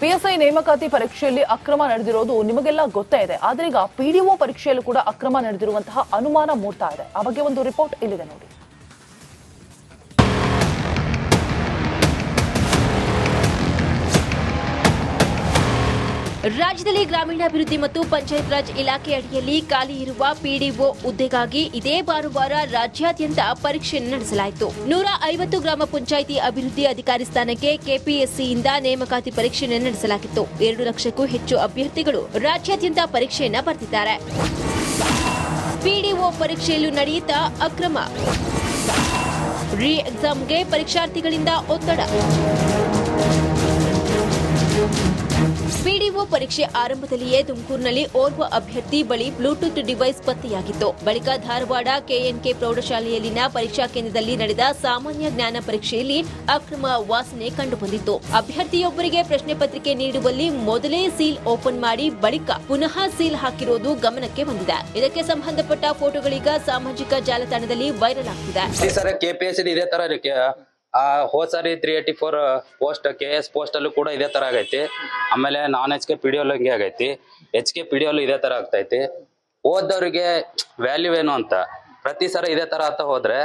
PSI ನೇಮಕಾತಿ ಪರೀಕ್ಷೆಯಲ್ಲಿ ಅಕ್ರಮ ನಡೆದಿರೋದು ನಿಮಗೆಲ್ಲ ಗೊತ್ತೇ ಇದೆ. ಆದರೆ ಈಗ PDO ಪರೀಕ್ಷೆಯಲ್ಲೂ ಕೂಡ ಅಕ್ರಮ ನಡೆದಿರುವಂತಹ ಅನುಮಾನ ಮೂಡ್ತಾ ಇದೆ. ಆ ಬಗ್ಗೆ ಒಂದು ರಿಪೋರ್ಟ್ ಇಲ್ಲಿದೆ ನೋಡಿ. ರಾಜ್ಯದಲ್ಲಿ ಗ್ರಾಮೀಣಾಭಿವೃದ್ಧಿ ಮತ್ತು ಪಂಚಾಯತ್ ರಾಜ್ ಇಲಾಖೆ ಅಡಿಯಲ್ಲಿ ಖಾಲಿ ಇರುವ PDO ಹುದ್ದೆಗಾಗಿ ಇದೇ ಭಾನುವಾರ ರಾಜ್ಯಾದ್ಯಂತ ಪರೀಕ್ಷೆಯನ್ನು ನಡೆಸಲಾಯಿತು. 150 ಗ್ರಾಮ ಪಂಚಾಯಿತಿ ಅಭಿವೃದ್ಧಿ ಅಧಿಕಾರಿ ಸ್ಥಾನಕ್ಕೆ ಕೆಪಿಎಸ್ಸಿಯಿಂದ ನೇಮಕಾತಿ ಪರೀಕ್ಷೆಯನ್ನು ನಡೆಸಲಾಗಿತ್ತು. 2 ಲಕ್ಷಕ್ಕೂ ಹೆಚ್ಚು ಅಭ್ಯರ್ಥಿಗಳು ರಾಜ್ಯಾದ್ಯಂತ ಪರೀಕ್ಷೆಯನ್ನು ಬರೆದಿದ್ದಾರೆ. PDO ಪರೀಕ್ಷೆಯಲ್ಲೂ ನಡೆಯುತ್ತಾ ಅಕ್ರಮ, ರೀ ಎಕ್ಸಾಮ್ಗೆ ಪರೀಕ್ಷಾರ್ಥಿಗಳಿಂದ ಒತ್ತಡ. PDO ಪರೀಕ್ಷೆ ಆರಂಭದಲ್ಲಿಯೇ ತುಮಕೂರಿನಲ್ಲಿ ಓರ್ವ ಅಭ್ಯರ್ಥಿ ಬಳಿ ಬ್ಲೂಟೂತ್ ಡಿವೈಸ್ ಪತ್ತೆಯಾಗಿತ್ತು. ಬಳಿಕ ಧಾರವಾಡ KNK ಪ್ರೌಢಶಾಲೆಯಲ್ಲಿನ ಪರೀಕ್ಷಾ ಕೇಂದ್ರದಲ್ಲಿ ನಡೆದ ಸಾಮಾನ್ಯ ಜ್ಞಾನ ಪರೀಕ್ಷೆಯಲ್ಲಿ ಅಕ್ರಮ ವಾಸನೆ ಕಂಡುಬಂದಿತ್ತು. ಅಭ್ಯರ್ಥಿಯೊಬ್ಬರಿಗೆ ಪ್ರಶ್ನೆ ಪತ್ರಿಕೆ ನೀಡುವಲ್ಲಿ ಮೊದಲೇ ಸೀಲ್ ಓಪನ್ ಮಾಡಿ ಬಳಿಕ ಪುನಃ ಸೀಲ್ ಹಾಕಿರೋದು ಗಮನಕ್ಕೆ ಬಂದಿದೆ. ಇದಕ್ಕೆ ಸಂಬಂಧಪಟ್ಟ ಫೋಟೋಗಳೀಗ ಸಾಮಾಜಿಕ ಜಾಲತಾಣದಲ್ಲಿ ವೈರಲ್ ಆಗ್ತಿದೆ. ಹೋದ ಸಾರಿ 384 ಪೋಸ್ಟ್ KS ಪೋಸ್ಟ್ ಅಲ್ಲೂ ಕೂಡ ಇದೇ ತರ ಆಗೈತಿ. ಆಮೇಲೆ ನಾನ್ HK PDO ಹಿಂಗೆ ಆಗೈತಿ. HK PDO ಇದೇ ತರ ಆಗ್ತೈತಿ. ಓದೋರಿಗೆ ವ್ಯಾಲ್ಯೂ ಏನು ಅಂತ ಪ್ರತಿ ಸಲ ಇದೇ ತರ ಆಗ್ತಾ ಹೋದ್ರೆ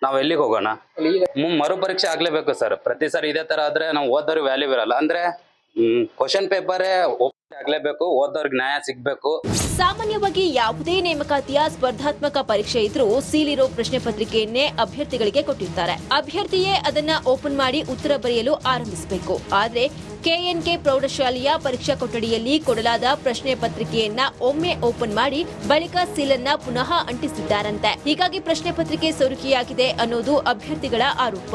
ನಾವ್ ಎಲ್ಲಿಗೆ ಹೋಗೋಣ? ಮರು ಪರೀಕ್ಷೆ ಆಗ್ಲೇಬೇಕು ಸರ್. ಪ್ರತಿ ಸರಿ ಇದೇ ತರ ಆದ್ರೆ ನಾವು ಓದೋರಿಗೆ ವ್ಯಾಲ್ಯೂ ಇರಲ್ಲ. ಅಂದ್ರೆ ಕ್ವಶನ್ ಪೇಪರೇ ಆಗ್ಲೇಬೇಕು, ಓದೋರ್ಗೆ ನ್ಯಾಯ ಸಿಗ್ಬೇಕು. ಸಾಮಾನ್ಯವಾಗಿ ಯಾವುದೇ ನೇಮಕಾತಿಯ ಸ್ಪರ್ಧಾತ್ಮಕ ಪರೀಕ್ಷೆ ಇದ್ರೂ ಸೀಲಿರೋ ಪ್ರಶ್ನೆ ಪತ್ರಿಕೆಯನ್ನೇ ಅಭ್ಯರ್ಥಿಗಳಿಗೆ ಕೊಟ್ಟಿರ್ತಾರೆ. ಅಭ್ಯರ್ಥಿಯೇ ಅದನ್ನ ಓಪನ್ ಮಾಡಿ ಉತ್ತರ ಬರೆಯಲು ಆರಂಭಿಸಬೇಕು. ಆದ್ರೆ KNK ಪ್ರೌಢಶಾಲೆಯ ಪರೀಕ್ಷಾ ಕೊಠಡಿಯಲ್ಲಿ ಕೊಡಲಾದ ಪ್ರಶ್ನೆ ಪತ್ರಿಕೆಯನ್ನ ಒಮ್ಮೆ ಓಪನ್ ಮಾಡಿ ಬಳಿಕ ಸೀಲನ್ನ ಪುನಃ ಅಂಟಿಸಿದ್ದಾರಂತೆ. ಹೀಗಾಗಿ ಪ್ರಶ್ನೆ ಪತ್ರಿಕೆ ಸೋರಿಕೆಯಾಗಿದೆ ಅನ್ನೋದು ಅಭ್ಯರ್ಥಿಗಳ ಆರೋಪ.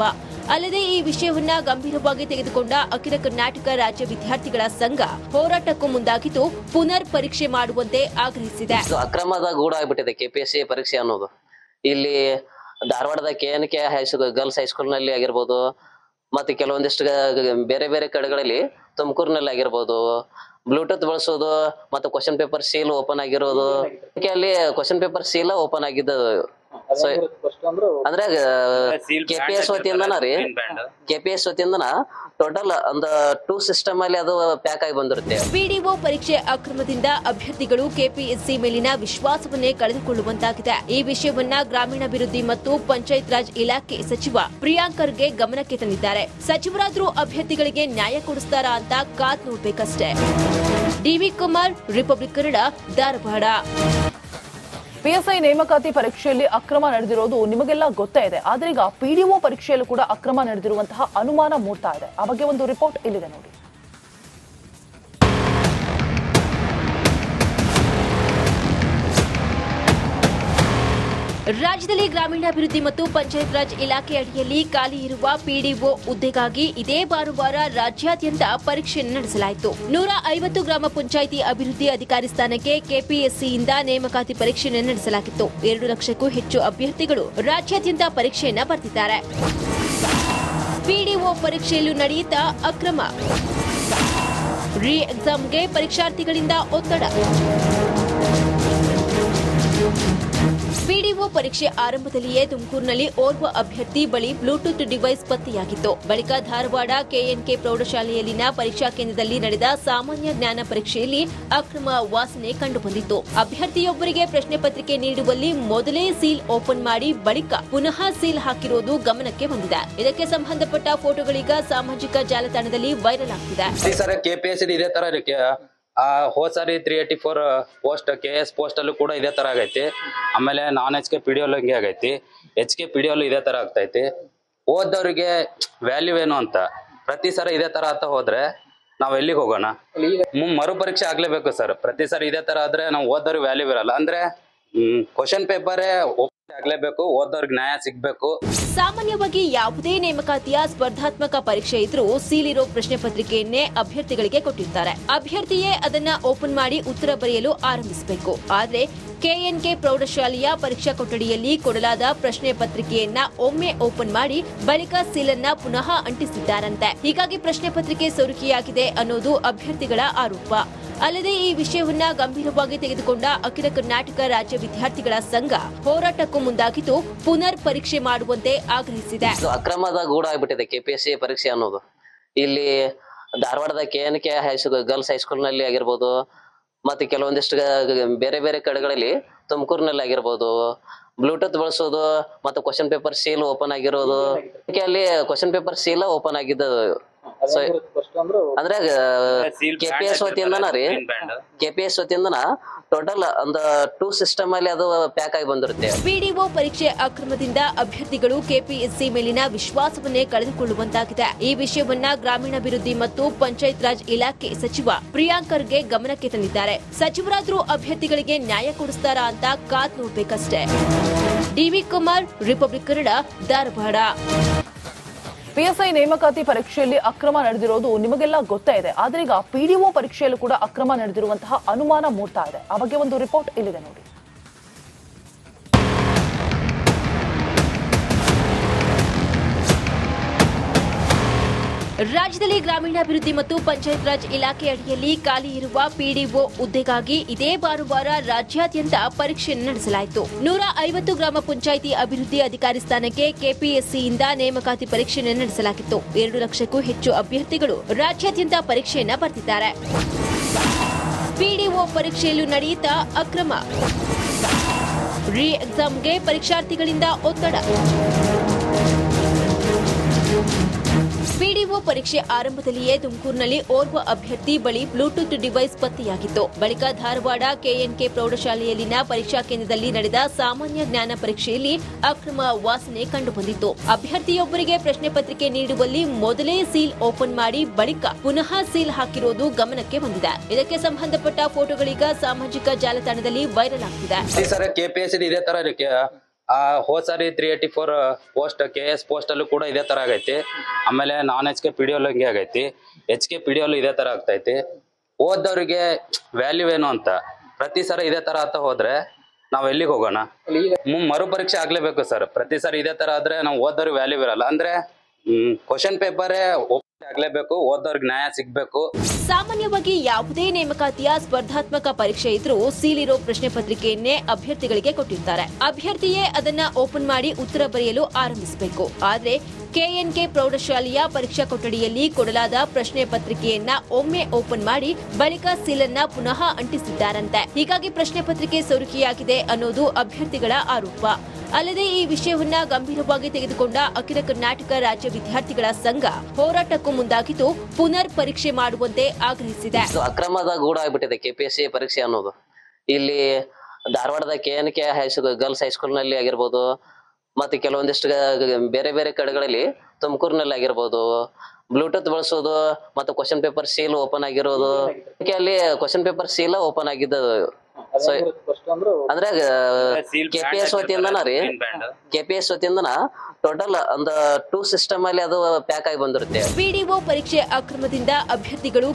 ಅಲ್ಲದೆ ಈ ವಿಷಯವನ್ನ ಗಂಭೀರವಾಗಿ ತೆಗೆದುಕೊಂಡ ಅಖಿಲ ಕರ್ನಾಟಕ ರಾಜ್ಯ ವಿದ್ಯಾರ್ಥಿಗಳ ಸಂಘ ಹೋರಾಟಕ್ಕೂ ಮುಂದಾಗಿದ್ದು ಪುನರ್ ಪರೀಕ್ಷೆ ಮಾಡುವಂತೆ ಆಗ್ರಹಿಸಿದೆ. ಅಕ್ರಮದ ಗೂಢ ಆಗ್ಬಿಟ್ಟಿದೆ KPSC ಪರೀಕ್ಷೆ ಅನ್ನೋದು. ಇಲ್ಲಿ ಧಾರವಾಡದ KNK ಗರ್ಲ್ಸ್ ಹೈಸ್ಕೂಲ್ ನಲ್ಲಿ ಆಗಿರ್ಬೋದು, ಮತ್ತೆ ಕೆಲವೊಂದಿಷ್ಟು ಬೇರೆ ಬೇರೆ ಕಡೆಗಳಲ್ಲಿ ತುಮಕೂರಿನಲ್ಲಿ ಆಗಿರ್ಬೋದು, ಬ್ಲೂಟೂತ್ ಬಳಸೋದು ಮತ್ತೆ ಕ್ವಶನ್ ಪೇಪರ್ ಸೀಲ್ ಓಪನ್ ಆಗಿರೋದು. ಅಲ್ಲಿ ಕ್ವಶನ್ ಪೇಪರ್ ಸೀಲ್ ಓಪನ್ ಆಗಿದ್ದು ಅಂದ್ರೆ KPS ವತಿಯಿಂದನ ಟೋಟಲ್ ಒಂದು 2 ಸಿಸ್ಟಮ್ ಅಲ್ಲಿ ಅದು ಪ್ಯಾಕ್ ಆಗಿ ಬಂದಿರುತ್ತೆ. PDO ಪರೀಕ್ಷೆ ಅಕ್ರಮದಿಂದ ಅಭ್ಯರ್ಥಿಗಳು KPSC ಮೇಲಿನ ವಿಶ್ವಾಸವನ್ನೇ ಕಳೆದುಕೊಳ್ಳುವಂತಾಗಿದೆ. ಈ ವಿಷಯವನ್ನ ಗ್ರಾಮೀಣಾಭಿವೃದ್ಧಿ ಮತ್ತು ಪಂಚಾಯತ್ ರಾಜ್ ಇಲಾಖೆ ಸಚಿವ ಪ್ರಿಯಾಂಕ್ ಖರ್ಗೆ ಗಮನಕ್ಕೆ ತಂದಿದ್ದಾರೆ. ಸಚಿವರಾದ್ರೂ ಅಭ್ಯರ್ಥಿಗಳಿಗೆ ನ್ಯಾಯ ಕೊಡಿಸ್ತಾರಾ ಅಂತ ಕಾದ್ ನೋಡ್ಬೇಕಷ್ಟೇ. DV Kumar, Republic Kannada, Dharwad. PSI ನೇಮಕಾತಿ ಪರೀಕ್ಷೆಯಲ್ಲಿ ಅಕ್ರಮ ನಡೆದಿರೋದು ನಿಮಗೆಲ್ಲ ಗೊತ್ತೇ ಇದೆ. ಆದರೆ ಈಗ PDO ಪರೀಕ್ಷೆಯಲ್ಲೂ ಕೂಡ ಅಕ್ರಮ ನಡೆದಿರುವಂತಹ ಅನುಮಾನ ಮೂಡ್ತಾ ಇದೆ. ಆ ಬಗ್ಗೆ ಒಂದು ರಿಪೋರ್ಟ್ ಇಲ್ಲಿದೆ ನೋಡಿ. ರಾಜ್ಯದಲ್ಲಿ ಗ್ರಾಮೀಣಾಭಿವೃದ್ಧಿ ಮತ್ತು ಪಂಚಾಯತ್ ರಾಜ್ ಇಲಾಖೆ ಅಡಿಯಲ್ಲಿ ಖಾಲಿ ಇರುವ PDO ಹುದ್ದೆಗಾಗಿ ಇದೇ ಭಾನುವಾರ ರಾಜ್ಯಾದ್ಯಂತ ಪರೀಕ್ಷೆಯನ್ನು ನಡೆಸಲಾಯಿತು. 150 ಗ್ರಾಮ ಪಂಚಾಯಿತಿ ಅಭಿವೃದ್ಧಿ ಅಧಿಕಾರಿ ಸ್ಥಾನಕ್ಕೆ ಕೆಪಿಎಸ್ಸಿಯಿಂದ ನೇಮಕಾತಿ ಪರೀಕ್ಷೆಯನ್ನು ನಡೆಸಲಾಗಿತ್ತು. 2 ಲಕ್ಷಕ್ಕೂ ಹೆಚ್ಚು ಅಭ್ಯರ್ಥಿಗಳು ರಾಜ್ಯಾದ್ಯಂತ ಪರೀಕ್ಷೆಯನ್ನು ಬರೆದಿದ್ದಾರೆ. PDO ಪರೀಕ್ಷೆಯಲ್ಲೂ ನಡೆಯುತ್ತಾ ಅಕ್ರಮ, ರೀ ಎಕ್ಸಾಮ್ಗೆ ಪರೀಕ್ಷಾರ್ಥಿಗಳಿಂದ ಒತ್ತಡ. PDO ಪರೀಕ್ಷೆ ಆರಂಭದಲ್ಲಿಯೇ ತುಮಕೂರಿನಲ್ಲಿ ಓರ್ವ ಅಭ್ಯರ್ಥಿ ಬಳಿ ಬ್ಲೂಟೂತ್ ಡಿವೈಸ್ ಪತ್ತೆಯಾಗಿತ್ತು. ಬಳಿಕ ಧಾರವಾಡ KNK ಪ್ರೌಢಶಾಲೆಯಲ್ಲಿನ ಪರೀಕ್ಷಾ ಕೇಂದ್ರದಲ್ಲಿ ನಡೆದ ಸಾಮಾನ್ಯ ಜ್ಞಾನ ಪರೀಕ್ಷೆಯಲ್ಲಿ ಅಕ್ರಮ ವಾಸನೆ ಕಂಡುಬಂದಿತ್ತು. ಅಭ್ಯರ್ಥಿಯೊಬ್ಬರಿಗೆ ಪ್ರಶ್ನೆ ಪತ್ರಿಕೆ ನೀಡುವಲ್ಲಿ ಮೊದಲೇ ಸೀಲ್ ಓಪನ್ ಮಾಡಿ ಬಳಿಕ ಪುನಃ ಸೀಲ್ ಹಾಕಿರೋದು ಗಮನಕ್ಕೆ ಬಂದಿದೆ. ಇದಕ್ಕೆ ಸಂಬಂಧಪಟ್ಟ ಫೋಟೋಗಳೀಗ ಸಾಮಾಜಿಕ ಜಾಲತಾಣದಲ್ಲಿ ವೈರಲ್ ಆಗ್ತಿದೆ. ಹೋದ ಸಾರಿ 384 ಪೋಸ್ಟ್ KS ಪೋಸ್ಟ್ ಅಲ್ಲೂ ಕೂಡ ಇದೇ ತರ ಆಗೈತಿ. ಆಮೇಲೆ ನಾನ್ HK PDO ಹಿಂಗೆ ಆಗೈತಿ. HK PDO ಇದೇ ತರ ಆಗ್ತೈತಿ. ಓದೋರಿಗೆ ವ್ಯಾಲ್ಯೂ ಏನು ಅಂತ ಪ್ರತಿ ಸಲ ಇದೇ ತರ ಆಗ್ತಾ ಹೋದ್ರೆ ನಾವ್ ಎಲ್ಲಿಗೆ ಹೋಗೋಣ? ಮರು ಪರೀಕ್ಷೆ ಆಗ್ಲೇಬೇಕು ಸರ್. ಪ್ರತಿ ಸರಿ ಇದೇ ತರ ಆದ್ರೆ ನಾವು ಓದೋರಿಗೆ ವ್ಯಾಲ್ಯೂ ಇರಲ್ಲ. ಅಂದ್ರೆ ಕ್ವಶನ್ ಪೇಪರೇ ಆಗ್ಲೇಬೇಕು, ಓದೋರ್ಗೆ ನ್ಯಾಯ ಸಿಗ್ಬೇಕು. ಸಾಮಾನ್ಯವಾಗಿ ಯಾವುದೇ ನೇಮಕಾತಿಯ ಸ್ಪರ್ಧಾತ್ಮಕ ಪರೀಕ್ಷೆ ಇದ್ರೂ ಸೀಲಿರೋ ಪ್ರಶ್ನೆ ಪತ್ರಿಕೆಯನ್ನೇ ಅಭ್ಯರ್ಥಿಗಳಿಗೆ ಕೊಟ್ಟಿರ್ತಾರೆ. ಅಭ್ಯರ್ಥಿಯೇ ಅದನ್ನ ಓಪನ್ ಮಾಡಿ ಉತ್ತರ ಬರೆಯಲು ಆರಂಭಿಸಬೇಕು. ಆದ್ರೆ KNK ಪ್ರೌಢಶಾಲೆಯ ಪರೀಕ್ಷಾ ಕೊಠಡಿಯಲ್ಲಿ ಕೊಡಲಾದ ಪ್ರಶ್ನೆ ಪತ್ರಿಕೆಯನ್ನ ಒಮ್ಮೆ ಓಪನ್ ಮಾಡಿ ಬಳಿಕ ಸೀಲನ್ನ ಪುನಃ ಅಂಟಿಸಿದ್ದಾರಂತೆ. ಹೀಗಾಗಿ ಪ್ರಶ್ನೆ ಪತ್ರಿಕೆ ಸೋರಿಕೆಯಾಗಿದೆ ಅನ್ನೋದು ಅಭ್ಯರ್ಥಿಗಳ ಆರೋಪ. ಅಲ್ಲದೆ ಈ ವಿಷಯವನ್ನ ಗಂಭೀರವಾಗಿ ತೆಗೆದುಕೊಂಡ ಅಖಿಲ ಕರ್ನಾಟಕ ರಾಜ್ಯ ವಿದ್ಯಾರ್ಥಿಗಳ ಸಂಘ ಹೋರಾಟಕ್ಕೂ ಮುಂದಾಗಿದ್ದು ಪುನರ್ ಪರೀಕ್ಷೆ ಮಾಡುವಂತೆ ಆಗ್ರಹಿಸಿದೆ. ಅಕ್ರಮದ ಗೂಢ ಆಗ್ಬಿಟ್ಟಿದೆ KPSC ಪರೀಕ್ಷೆ ಅನ್ನೋದು. ಇಲ್ಲಿ ಧಾರವಾಡದ KNK ಗರ್ಲ್ಸ್ ಹೈಸ್ಕೂಲ್ ನಲ್ಲಿ ಆಗಿರ್ಬೋದು, ಮತ್ತೆ ಕೆಲವೊಂದಿಷ್ಟು ಬೇರೆ ಬೇರೆ ಕಡೆಗಳಲ್ಲಿ ತುಮಕೂರಿನಲ್ಲಿ ಆಗಿರ್ಬೋದು, ಬ್ಲೂಟೂತ್ ಬಳಸೋದು ಮತ್ತೆ ಕ್ವಶನ್ ಪೇಪರ್ ಸೀಲ್ ಓಪನ್ ಆಗಿರೋದು. ಅಲ್ಲಿ ಕ್ವಶನ್ ಪೇಪರ್ ಸೀಲ್ ಓಪನ್ ಆಗಿದ್ದು ಅಂದ್ರೆ KPS ವತಿಯಿಂದನ ರೀ, KPS ವತಿಯಿಂದನ ಟೋಟಲ್ ಒಂದು 2 ಸಿಸ್ಟಮ್ ಅಲ್ಲಿ ಅದು ಪ್ಯಾಕ್ ಆಗಿ ಬಂದಿರುತ್ತೆ. ಪಿಡಿಒ ಪರೀಕ್ಷೆ ಅಕ್ರಮದಿಂದ ಅಭ್ಯರ್ಥಿಗಳು ಕೆಪಿಎಸ್ಸಿ ಮೇಲಿನ ವಿಶ್ವಾಸವನ್ನೇ ಕಳೆದುಕೊಳ್ಳುವಂತಾಗಿದೆ. ಈ ವಿಷಯವನ್ನ ಗ್ರಾಮೀಣಾಭಿವೃದ್ಧಿ ಮತ್ತು ಪಂಚಾಯತ್ ರಾಜ್ ಇಲಾಖೆ ಸಚಿವ ಪ್ರಿಯಾಂಕ್ ಖರ್ಗೆ ಗಮನಕ್ಕೆ ತಂದಿದ್ದಾರೆ. ಸಚಿವರಾದ್ರೂ ಅಭ್ಯರ್ಥಿಗಳಿಗೆ ನ್ಯಾಯ ಕೊಡಿಸ್ತಾರಾ ಅಂತ ಕಾದ್ ನೋಡ್ಬೇಕಷ್ಟೇ. D V Kumar, Republic Kannada, Dharwad. PSI ನೇಮಕಾತಿ ಪರೀಕ್ಷೆಯಲ್ಲಿ ಅಕ್ರಮ ನಡೆದಿರೋದು ನಿಮಗೆಲ್ಲ ಗೊತ್ತೇ ಇದೆ. ಆದ್ರೆ ಈಗ PDO ಪರೀಕ್ಷೆಯಲ್ಲೂ ಕೂಡ ಅಕ್ರಮ ನಡೆದಿರುವಂತಹ ಅನುಮಾನ ಮೂಡ್ತಾ ಇದೆ. ಆ ಬಗ್ಗೆ ಒಂದು ರಿಪೋರ್ಟ್ ಇಲ್ಲಿದೆ ನೋಡಿ. ರಾಜ್ಯದಲ್ಲಿ ಗ್ರಾಮೀಣಾಭಿವೃದ್ಧಿ ಮತ್ತು ಪಂಚಾಯತ್ ರಾಜ್ ಇಲಾಖೆ ಅಡಿಯಲ್ಲಿ ಖಾಲಿ ಇರುವ ಪಿಡಿಒ ಹುದ್ದೆಗಾಗಿ ಇದೇ ಭಾನುವಾರ ರಾಜ್ಯಾದ್ಯಂತ ಪರೀಕ್ಷೆ ನಡೆಸಲಾಯಿತು. 150 ಗ್ರಾಮ ಪಂಚಾಯಿತಿ ಅಭಿವೃದ್ಧಿ ಅಧಿಕಾರಿ ಸ್ಥಾನಕ್ಕೆ ಕೆಪಿಎಸ್ಸಿಯಿಂದ ನೇಮಕಾತಿ ಪರೀಕ್ಷೆ ನಡೆಸಲಾಗಿತ್ತು. 2 ಲಕ್ಷಕ್ಕೂ ಹೆಚ್ಚು ಅಭ್ಯರ್ಥಿಗಳು ರಾಜ್ಯಾದ್ಯಂತ ಪರೀಕ್ಷೆಯನ್ನ ಬರೆದಿದ್ದಾರೆ. ಪಿಡಿಒ ಪರೀಕ್ಷೆಯಲ್ಲೂ ನಡೆಯುತ್ತಾ ಅಕ್ರಮ. ರೀ ಎಕ್ಸಾಮ್ಗೆ ಪರೀಕ್ಷಾರ್ಥಿಗಳಿಂದ ಒತ್ತಡ. ಪಿಡಿಒ ಪರೀಕ್ಷೆ ಆರಂಭದಲ್ಲಿಯೇ ತುಮಕೂರಿನಲ್ಲಿ ಓರ್ವ ಅಭ್ಯರ್ಥಿ ಬಳಿ ಬ್ಲೂಟೂತ್ ಡಿವೈಸ್ ಪತ್ತೆಯಾಗಿತ್ತು. ಬಳಿಕ ಧಾರವಾಡ KNK ಪ್ರೌಢಶಾಲೆಯಲ್ಲಿನ ಪರೀಕ್ಷಾ ಕೇಂದ್ರದಲ್ಲಿ ನಡೆದ ಸಾಮಾನ್ಯ ಜ್ಞಾನ ಪರೀಕ್ಷೆಯಲ್ಲಿ ಅಕ್ರಮ ವಾಸನೆ ಕಂಡುಬಂದಿತ್ತು. ಅಭ್ಯರ್ಥಿಯೊಬ್ಬರಿಗೆ ಪ್ರಶ್ನೆ ಪತ್ರಿಕೆ ನೀಡುವಲ್ಲಿ ಮೊದಲೇ ಸೀಲ್ ಓಪನ್ ಮಾಡಿ ಬಳಿಕ ಪುನಃ ಸೀಲ್ ಹಾಕಿರುವುದು ಗಮನಕ್ಕೆ ಬಂದಿದೆ. ಇದಕ್ಕೆ ಸಂಬಂಧಪಟ್ಟ ಫೋಟೋಗಳೀಗ ಸಾಮಾಜಿಕ ಜಾಲತಾಣದಲ್ಲಿ ವೈರಲ್ ಆಗ್ತಿದೆ. ಹೋದ್ ಸಾರಿ 384 ಪೋಸ್ಟ್ KS ಪೋಸ್ಟ್ ಅಲ್ಲೂ ಕೂಡ ಇದೇ ತರ ಆಗೈತಿ. ಆಮೇಲೆ ನಾನ್ HK PDO ಹಂಗೆ ಆಗೈತಿ. HK PDO ಇದೇ ತರ ಆಗ್ತೈತಿ. ಓದೋರಿಗೆ ವ್ಯಾಲ್ಯೂ ಏನು ಅಂತ ಪ್ರತಿ ಸಲ ಇದೇ ತರ ಅಂತ ಹೋದ್ರೆ ನಾವ್ ಎಲ್ಲಿಗೆ ಹೋಗೋಣ? ಮರು ಪರೀಕ್ಷೆ ಆಗ್ಲೇಬೇಕು ಸರ್. ಪ್ರತಿ ಸಾರಿ ಇದೇ ತರ ಆದ್ರೆ ನಾವು ಓದೋರಿಗೆ ವ್ಯಾಲ್ಯೂ ಇರಲ್ಲ. ಅಂದ್ರೆ ಕ್ವಶನ್ ಪೇಪರೇ ಆಗ್ಲೇಬೇಕು, ಓದೋರ್ಗೆ ನ್ಯಾಯ ಸಿಗ್ಬೇಕು. ಸಾಮಾನ್ಯವಾಗಿ ಯಾವುದೇ ನೇಮಕಾತಿಯ ಸ್ಪರ್ಧಾತ್ಮಕ ಪರೀಕ್ಷೆ ಇದ್ರೂ ಸೀಲಿರೋ ಪ್ರಶ್ನೆ ಪತ್ರಿಕೆಯನ್ನೇ ಅಭ್ಯರ್ಥಿಗಳಿಗೆ ಕೊಟ್ಟಿರ್ತಾರೆ. ಅಭ್ಯರ್ಥಿಯೇ ಅದನ್ನ ಓಪನ್ ಮಾಡಿ ಉತ್ತರ ಬರೆಯಲು ಆರಂಭಿಸಬೇಕು. ಆದ್ರೆ KNK ಪ್ರೌಢಶಾಲೆಯ ಪರೀಕ್ಷಾ ಕೊಠಡಿಯಲ್ಲಿ ಕೊಡಲಾದ ಪ್ರಶ್ನೆ ಪತ್ರಿಕೆಯನ್ನ ಒಮ್ಮೆ ಓಪನ್ ಮಾಡಿ ಬಳಿಕ ಸೀಲನ್ನ ಪುನಃ ಅಂಟಿಸಿದ್ದಾರಂತೆ. ಹೀಗಾಗಿ ಪ್ರಶ್ನೆ ಪತ್ರಿಕೆ ಸೋರಿಕೆಯಾಗಿದೆ ಅನ್ನೋದು ಅಭ್ಯರ್ಥಿಗಳ ಆರೋಪ. ಅಲ್ಲದೆ ಈ ವಿಷಯವನ್ನ ಗಂಭೀರವಾಗಿ ತೆಗೆದುಕೊಂಡ ಅಖಿಲ ಕರ್ನಾಟಕ ರಾಜ್ಯ ವಿದ್ಯಾರ್ಥಿಗಳ ಸಂಘ ಹೋರಾಟಕ್ಕೂ ಮುಂದಾಗಿದ್ದು ಪುನರ್ ಪರೀಕ್ಷೆ ಮಾಡುವಂತೆ ಆಗ್ರಹಿಸಿದೆ. ಅಕ್ರಮದ ಗೂಢ ಆಗ್ಬಿಟ್ಟಿದೆ KPSC ಪರೀಕ್ಷೆ ಅನ್ನೋದು. ಇಲ್ಲಿ ಧಾರವಾಡದ KNK ಗರ್ಲ್ಸ್ ಹೈಸ್ಕೂಲ್ ನಲ್ಲಿ ಆಗಿರ್ಬೋದು, ಮತ್ತೆ ಕೆಲವೊಂದಿಷ್ಟು ಬೇರೆ ಬೇರೆ ಕಡೆಗಳಲ್ಲಿ ತುಮಕೂರಿನಲ್ಲಿ ಆಗಿರ್ಬೋದು, ಬ್ಲೂಟೂತ್ ಬಳಸೋದು ಮತ್ತೆ ಕ್ವಶನ್ ಪೇಪರ್ ಸೀಲ್ ಓಪನ್ ಆಗಿರೋದು. ಅಲ್ಲಿ ಕ್ವಶನ್ ಪೇಪರ್ ಸೀಲ್ ಓಪನ್ ಆಗಿದ್ದು ಅಂದ್ರೆ KPS ವತಿಯಿಂದನ ರೀ, KPS ವತಿಯಿಂದನ ಟೋಟಲ್ ಒಂದು 2 ಸಿಸ್ಟಮ್ ಅಲ್ಲಿ ಅದು ಪ್ಯಾಕ್ ಆಗಿ ಬಂದಿರುತ್ತೆ. ಪಿಡಿಒ ಪರೀಕ್ಷೆ ಅಕ್ರಮದಿಂದ ಅಭ್ಯರ್ಥಿಗಳು